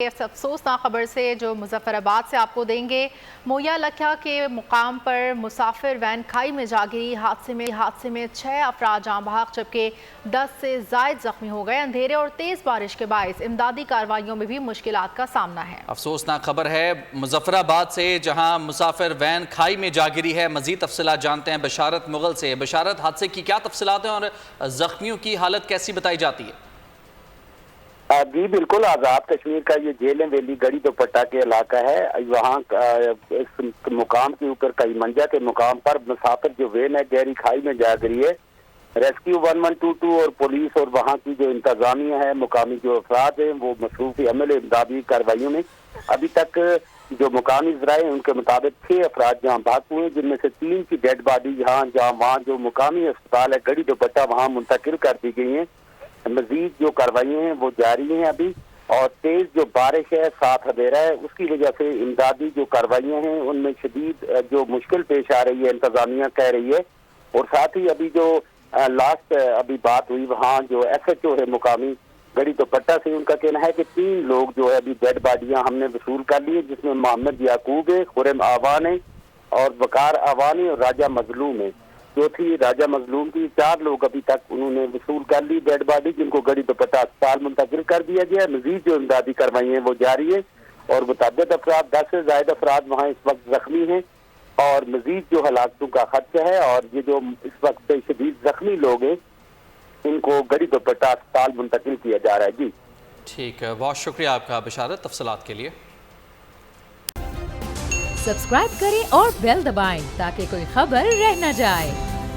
اس افسوسناک خبر سے جو مظفرآباد سے آپ کو دیں گے۔ مویا لکھیا کے مقام پر مسافر وین کھائی میں جا گری۔ حادثے میں 6 افراد جاں بحق جبکہ 10 سے زائد زخمی ہو گئے۔ اندھیرے اور تیز بارش کے باعث امدادی کارروائیوں میں بھی مشکلات کا سامنا ہے۔ افسوسناک خبر ہے مظفرآباد سے، جہاں مسافر وین کھائی میں جا گری ہے۔ مزید تفصیلات جانتے ہیں بشارت مغل سے۔ بشارت، حادثے کی کیا تفصیلات ہیں اور زخمیوں کی حالت کیسی بتائی جاتی ہے؟ جی بالکل، آزاد کشمیر کا یہ جیلیں ویلی گڑھی دوپٹہ کے علاقہ ہے۔ وہاں اس مقام کے اوپر کئی منجا کے مقام پر مسافر جو وین ہے گہری کھائی میں جا گری ہے۔ ریسکیو 1122 اور پولیس اور وہاں کی جو انتظامیہ ہے، مقامی جو افراد ہیں، وہ مصروف عمل امدادی کارروائیوں میں ابھی تک جو مقامی ذرائع ہیں ان کے مطابق 6 افراد جہاں بھاگ ہوئے، جن میں سے 3 کی ڈیڈ باڈی وہاں جو مقامی اسپتال ہے گڑھی دوپٹہ وہاں منتقل کر دی گئی ہیں۔ مزید جو کارروائیاں ہیں وہ جاری ہیں ابھی، اور تیز جو بارش ہے ساتھ اندھیرا ہے، اس کی وجہ سے امدادی جو کارروائیاں ہیں ان میں شدید جو مشکل پیش آ رہی ہے، انتظامیہ کہہ رہی ہے۔ اور ساتھ ہی ابھی جو لاسٹ ابھی بات ہوئی وہاں جو ایس ایچ او ہے مقامی گڑھی دوپٹہ سے، ان کا کہنا ہے کہ 3 لوگ جو ہے ابھی ڈیڈ باڈیاں ہم نے وصول کر لی ہیں، جس میں محمد یعقوب ہے، خرم آوان ہے اور وقار آوان ہے اور راجہ مظلوم ہے۔ جو تھی راجہ مظلوم کی 4 لوگ ابھی تک انہوں نے وصول کر لی ڈیڈ باڈی، جن کو گڑھی دوپٹہ اسپتال منتقل کر دیا گیا ہے۔ مزید جو امدادی کارروائیاں ہیں وہ جاری ہے اور متعدد افراد 10 سے زائد افراد وہاں اس وقت زخمی ہیں اور مزید جو ہلاکتوں کا خدشہ ہے، اور یہ جو اس وقت شدید زخمی لوگ ہیں ان کو گڑھی دوپٹہ اسپتال منتقل کیا جا رہا ہے۔ جی ٹھیک ہے، بہت شکریہ آپ کا بشارت تفصیلات کے لیے۔ سبسکرائب کریں اور بیل دبائیں تاکہ کوئی خبر رہ نہ جائے۔